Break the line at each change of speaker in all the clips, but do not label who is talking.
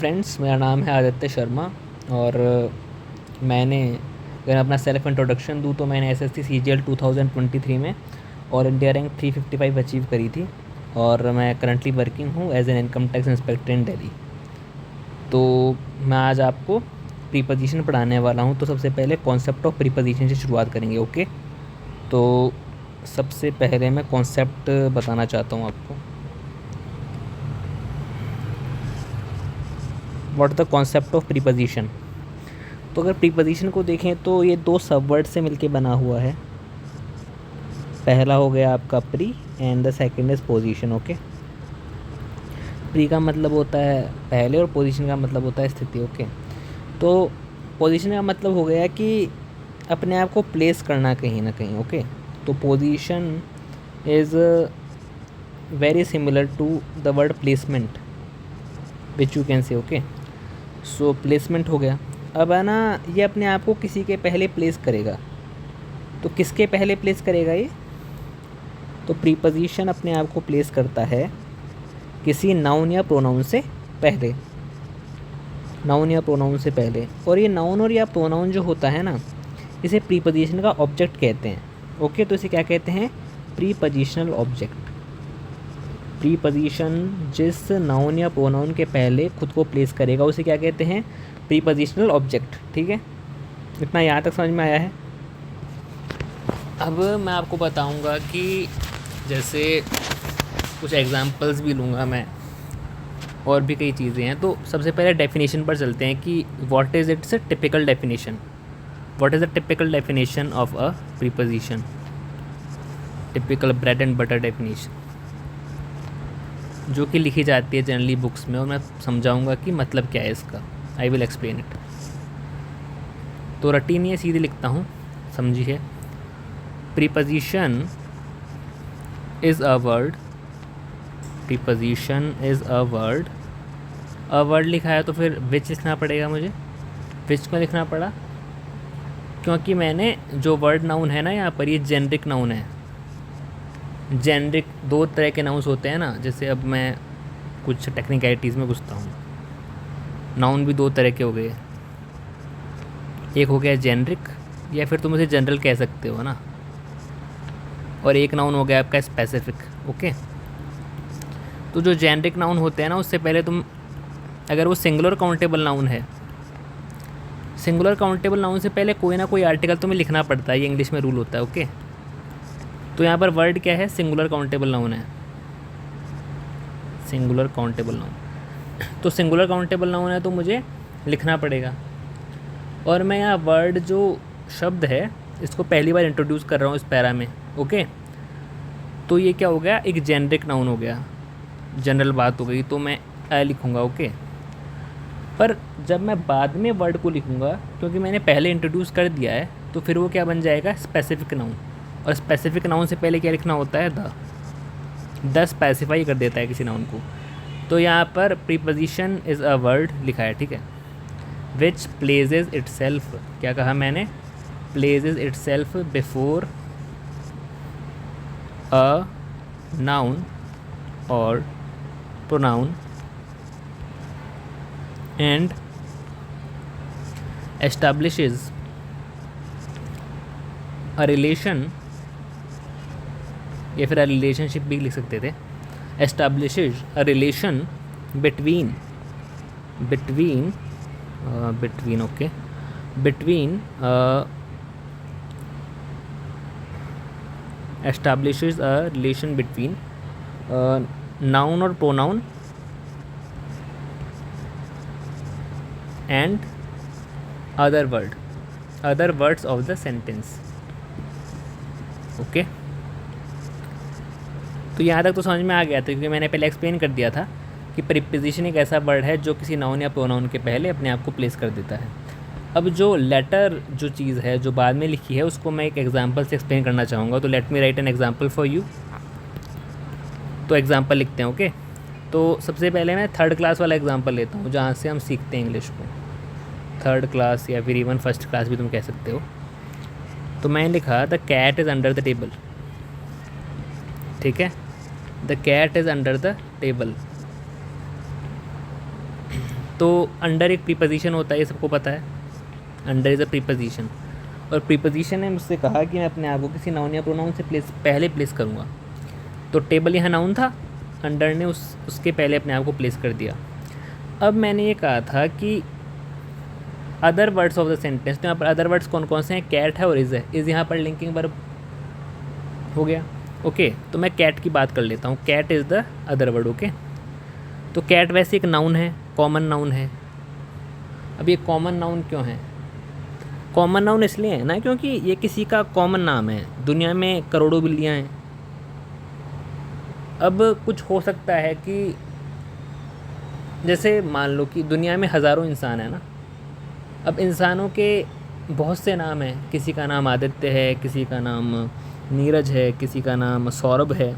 Friends, मेरा नाम है आदित्य शर्मा और मैंने अगर अपना सेल्फ इंट्रोडक्शन दूँ तो मैंने एसएससी सीजीएल 2023 में और इंडिया रैंक 355 अचीव करी थी और मैं करंटली वर्किंग हूँ as an income tax inspector in Delhi. तो मैं आज आपको प्रीपोजिशन पढ़ाने वाला हूँ। तो सबसे पहले कॉन्सेप्ट ऑफ प्रीपोजिशन से शुरुआत करेंगे। ओके, तो सबसे पहले मैं कॉन्सेप्ट बताना चाहता हूँ आपको। What the concept of preposition. तो अगर प्रीपोजिशन को देखें तो ये दो सब वर्ड से मिलके बना हुआ है। पहला हो गया आपका pre and the second is position. Okay, pre का मतलब होता है पहले और पोजीशन का मतलब होता है स्थिति। ओके, तो पोजीशन का मतलब हो गया कि अपने आप को प्लेस करना कहीं ना कहीं। ओके, तो position is very similar to the word placement which you can say. Okay, so placement हो गया। अब है ना, ये अपने आप को किसी के पहले प्लेस करेगा। तो किसके पहले प्लेस करेगा ये? तो प्रीपोजिशन अपने आप को प्लेस करता है किसी नाउन या प्रोनाउन से पहले। नाउन या प्रोनाउन से पहले। और ये नाउन और या प्रोनाउन जो होता है ना, इसे प्रीपोजिशन का ऑब्जेक्ट कहते हैं। ओके, तो इसे क्या कहते हैं? Prepositional object. प्रीपोजिशन जिस नाउन या प्रोनाउन के पहले खुद को प्लेस करेगा उसे क्या कहते हैं? Prepositional object. ठीक है, इतना यहाँ तक समझ में आया है। अब मैं आपको बताऊंगा कि जैसे कुछ एग्जांपल्स भी लूँगा मैं, और भी कई चीज़ें हैं। तो सबसे पहले डेफिनेशन पर चलते हैं कि what is it's a typical definition. What is the typical definition of a preposition? Typical bread and butter definition जो कि लिखी जाती है जनरली बुक्स में, और मैं समझाऊंगा कि मतलब क्या है इसका। I will explain it. तो रटी नहीं है, सीधे लिखता हूँ, समझिए। Preposition is a word. Preposition is a word. A word लिखा है तो फिर विच लिखना पड़ेगा मुझे। विच क्यों लिखना पड़ा? क्योंकि मैंने जो वर्ड नाउन है ना यहाँ पर, ये जेनरिक नाउन है। जेनरिक दो तरह के नाउन्स होते हैं ना, जैसे अब मैं कुछ टेक्निकलिटीज़ में घुसता हूँ। नाउन भी दो तरह के हो गए। एक हो गया जेनरिक, या फिर तुम उसे जनरल कह सकते हो ना, और एक नाउन हो गया आपका स्पेसिफिक। ओके, तो जो जेनरिक नाउन होते हैं ना, उससे पहले तुम, अगर वो सिंगुलर काउंटेबल नाउन है, सिंगुलर काउंटेबल नाउन से पहले कोई ना कोई आर्टिकल तुम्हें लिखना पड़ता है। ये इंग्लिश में रूल होता है। ओके, तो यहाँ पर वर्ड क्या है? सिंगुलर काउंटेबल नाउन है। सिंगुलर काउंटेबल नाउन, तो सिंगुलर काउंटेबल नाउन है तो मुझे लिखना पड़ेगा। और मैं यहाँ वर्ड जो शब्द है इसको पहली बार इंट्रोड्यूस कर रहा हूँ इस पैरा में। ओके, तो ये क्या हो गया? एक जेनरिक नाउन हो गया, जनरल बात हो गई, तो मैं लिखूँगा। ओके, पर जब मैं बाद में वर्ड को लिखूँगा, क्योंकि मैंने पहले इंट्रोड्यूस कर दिया है, तो फिर वो क्या बन जाएगा? Specific noun. और स्पेसिफिक नाउन से पहले क्या लिखना होता है? द स्पेसिफाई कर देता है किसी नाउन को। तो यहाँ पर प्रीपोजिशन इज़ अ वर्ड लिखा है। ठीक है, विच प्लेसेस इटसेल्फ, क्या कहा मैंने? Places itself before a noun और pronoun and establishes a relation, या फिर रिलेशनशिप भी लिख सकते थे। Establishes a relation between okay, between establishes a relation between noun और pronoun and other words of the sentence. Okay, तो यहाँ तक तो समझ में आ गया था, क्योंकि मैंने पहले एक्सप्लेन कर दिया था कि प्रीपोजिशन एक ऐसा वर्ड है जो किसी नाउन या प्रोनाउन के पहले अपने आप को प्लेस कर देता है। अब जो लेटर जो चीज़ है जो बाद में लिखी है, उसको मैं एक एग्जांपल से एक्सप्लेन करना चाहूँगा। तो let me right an example for you. तो एग्जांपल लिखते हैं। ओके, तो सबसे पहले मैं थर्ड क्लास वाला एग्जांपल लेता हूँ, जहाँ से हम सीखते हैं इंग्लिश को। थर्ड क्लास या फिर इवन फर्स्ट क्लास भी तुम कह सकते हो। तो मैंने लिखा the cat is under the table. ठीक है, the cat is under the table. तो अंडर एक प्रीपोजिशन होता है, ये सबको पता है, अंडर इज़ अ प्रीपोजिशन। और प्रीपोजिशन ने मुझसे कहा कि मैं अपने आप को किसी नाउन या प्रोनाउन से पहले प्लेस करूँगा। तो टेबल यहाँ नाउन था, अंडर ने उसके पहले अपने आप को प्लेस कर दिया। अब मैंने ये कहा था कि other words of the sentence, तो यहाँ पर अदर वर्ड्स कौन कौन से हैं, कैट है और इज़ है। इज़ यहाँ पर लिंकिंग वर्ब हो गया। ओके, तो मैं कैट की बात कर लेता हूँ। Cat is the other word. Okay, तो कैट वैसे एक नाउन है, कॉमन नाउन है। अब ये कॉमन नाउन क्यों है? कॉमन नाउन इसलिए है ना क्योंकि ये किसी का कॉमन नाम है। दुनिया में करोड़ों बिल्लियाँ हैं। अब कुछ हो सकता है कि जैसे मान लो कि दुनिया में हज़ारों इंसान हैं ना, अब इंसानों के बहुत से नाम हैं। किसी का नाम आदित्य है, किसी का नाम नीरज है, किसी का नाम सौरभ है,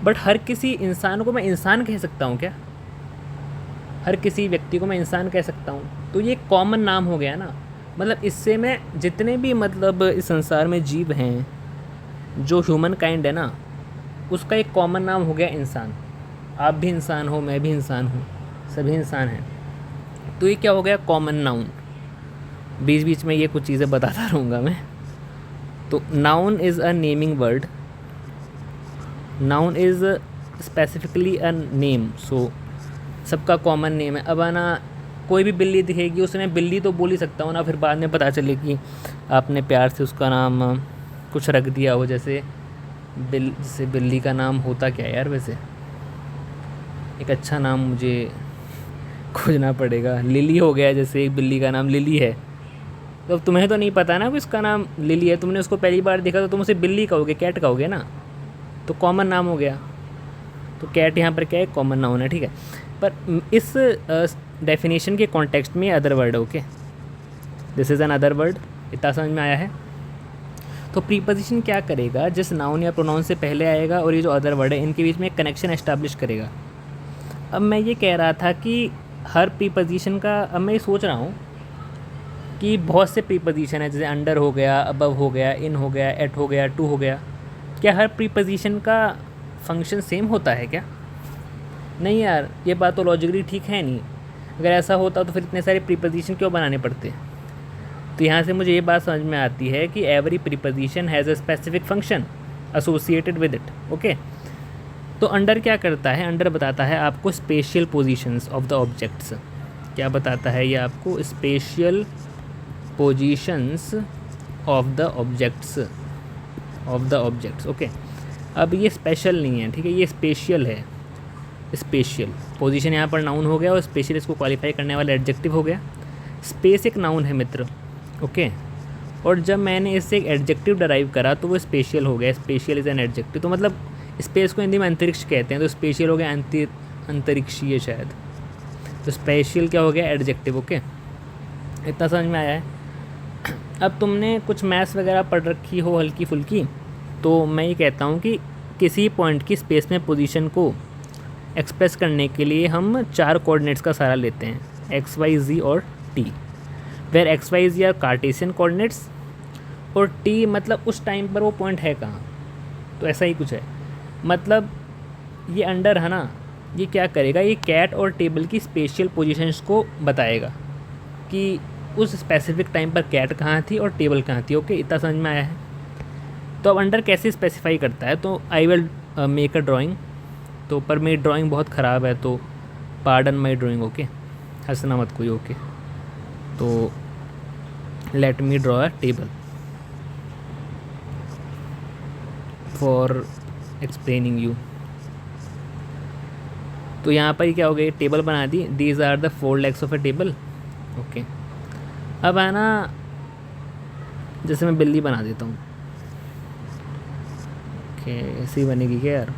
बट हर किसी इंसान को मैं इंसान कह सकता हूँ क्या? हर किसी व्यक्ति को मैं इंसान कह सकता हूँ? तो ये कॉमन नाम हो गया ना। मतलब इससे मैं जितने भी मतलब इस संसार में जीव हैं, जो ह्यूमन काइंड है ना, उसका एक कॉमन नाम हो गया इंसान। आप भी इंसान हो, मैं भी इंसान हूँ, सभी इंसान हैं। तो ये क्या हो गया? Common noun. बीच बीच में ये कुछ चीज़ें बताता रहूँगा मैं। तो noun is a naming word. Noun is specifically a name. So सबका कॉमन नेम है। अब आना कोई भी बिल्ली दिखेगी, उसे मैं बिल्ली तो बोल ही सकता हूँ ना, फिर बाद में पता चले कि आपने प्यार से उसका नाम कुछ रख दिया हो। जैसे बिल्ली का नाम होता क्या है यार? वैसे एक अच्छा नाम मुझे खोजना पड़ेगा। लिली हो गया, जैसे एक बिल्ली का नाम लिली है। तो अब तुम्हें तो नहीं पता ना कि उसका नाम लिली है, तुमने उसको पहली बार देखा तो तुम उसे बिल्ली कहोगे, कैट कहोगे ना, तो कॉमन नाम हो गया। तो कैट यहाँ पर क्या है? कॉमन नाउन है, ठीक है। पर इस डेफिनेशन के कॉन्टेक्स्ट में अदर वर्ड है। Okay, this is an other word. इतना समझ में आया है? तो प्रीपोजिशन क्या करेगा? जिस नाउन या प्रोनाउन से पहले आएगा और ये जो अदर वर्ड है, इनके बीच में एक कनेक्शन एस्टैब्लिश करेगा। अब मैं ये कह रहा था कि हर प्रीपोजिशन का, अब मैं ये सोच रहा हूँ कि बहुत से प्रीपोजिशन है, जैसे अंडर हो गया, अबव हो गया, इन हो गया, एट हो गया, टू हो गया। क्या हर प्रीपोजिशन का फंक्शन सेम होता है क्या? नहीं यार, ये बात तो लॉजिकली ठीक है नहीं। अगर ऐसा होता तो फिर इतने सारे प्रीपोजिशन क्यों बनाने पड़ते? तो यहाँ से मुझे ये बात समझ में आती है कि every preposition has a specific function associated with it. Okay, तो अंडर क्या करता है? अंडर बताता है आपको spatial positions of the objects. क्या बताता है ये आपको? Spatial positions of the objects. Okay, अब ये स्पेशल नहीं है, ठीक है, ये स्पेशियल है। स्पेशियल पोजीशन यहाँ पर नाउन हो गया और स्पेशल इसको क्वालिफाई करने वाला एडजेक्टिव हो गया। स्पेस एक नाउन है मित्र। ओके, और जब मैंने इससे एक एडजेक्टिव डराइव करा तो वो स्पेशियल हो गया। Spatial is an adjective. तो मतलब स्पेस को हिंदी में अंतरिक्ष कहते हैं, तो स्पेशियल हो गया अंतरिक्षीय शायद। तो स्पेशियल क्या हो गया? एडजेक्टिव। ओके, इतना समझ में आया है? अब तुमने कुछ मैथ्स वगैरह पढ़ रखी हो हल्की फुल्की, तो मैं ये कहता हूँ कि किसी पॉइंट की स्पेस में पोजीशन को एक्सप्रेस करने के लिए हम 4 कोऑर्डिनेट्स का सहारा लेते हैं, एक्स वाई जी और टी। Where X Y Z are Cartesian coordinates और टी मतलब उस टाइम पर वो पॉइंट है कहाँ। तो ऐसा ही कुछ है। मतलब ये अंडर है ना, ये क्या करेगा? ये कैट और टेबल की स्पेशियल पोजीशंस को बताएगा कि उस स्पेसिफिक टाइम पर कैट कहाँ थी और टेबल कहाँ थी। ओके, इतना समझ में आया है? तो अब अंडर कैसे स्पेसिफाई करता है? तो आई विल मेक अ ड्राइंग। तो पर मेरी ड्राइंग बहुत ख़राब है, तो पार्डन माई ड्राइंग। ओके, हंसना मत कोई। ओके, तो let me draw a table for explaining you. तो यहाँ पर क्या हो गया? टेबल बना दी। These are the 4 legs of a table. Okay, अब है ना, जैसे मैं बिल्ली बना देता हूँ। ओके, ऐसी बनेगी क्या यार?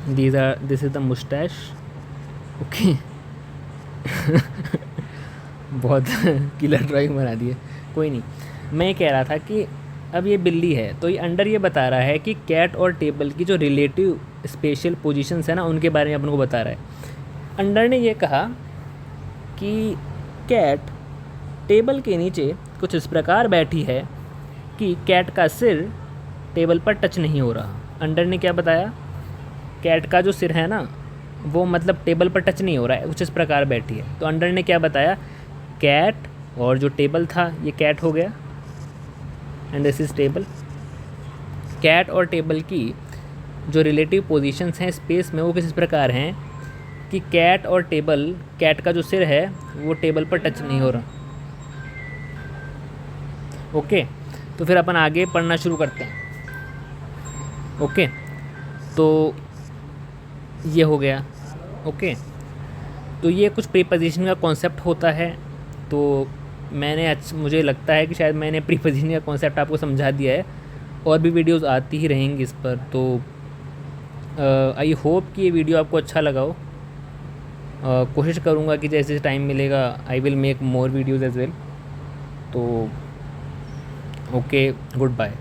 This is the Moustache. Okay बहुत किलर ड्राइंग बना दी है। कोई नहीं, मैं ये कह रहा था कि अब ये बिल्ली है, तो ये अंडर ये बता रहा है कि कैट और टेबल की जो रिलेटिव स्पेशल पोजीशंस है ना, उनके बारे में अपन को बता रहा है। अंडर ने ये कहा कि कैट टेबल के नीचे कुछ इस प्रकार बैठी है कि कैट का सिर टेबल पर टच नहीं हो रहा। अंडर ने क्या बताया? कैट का जो सिर है ना वो मतलब टेबल पर टच नहीं हो रहा है, कुछ इस प्रकार बैठी है। तो अंडर ने क्या बताया, कैट और जो टेबल था ये कैट हो गया and this is table. Cat और टेबल की जो रिलेटिव पोजीशंस हैं स्पेस में वो किस प्रकार हैं कि कैट और टेबल, कैट का जो सिर है वो टेबल पर टच नहीं हो रहा। ओके, तो फिर अपन आगे पढ़ना शुरू करते हैं। ओके, तो ये हो गया। ओके, तो ये कुछ प्रीपोजिशन का कॉन्सेप्ट होता है। तो मुझे लगता है कि शायद मैंने प्रीपोजिशन का कॉन्सेप्ट आपको समझा दिया है, और भी वीडियोस आती ही रहेंगी इस पर। तो आई होप कि ये वीडियो आपको अच्छा लगा हो। कोशिश करूँगा कि जैसे टाइम मिलेगा I will make more videos as well. तो ओके, गुड बाय।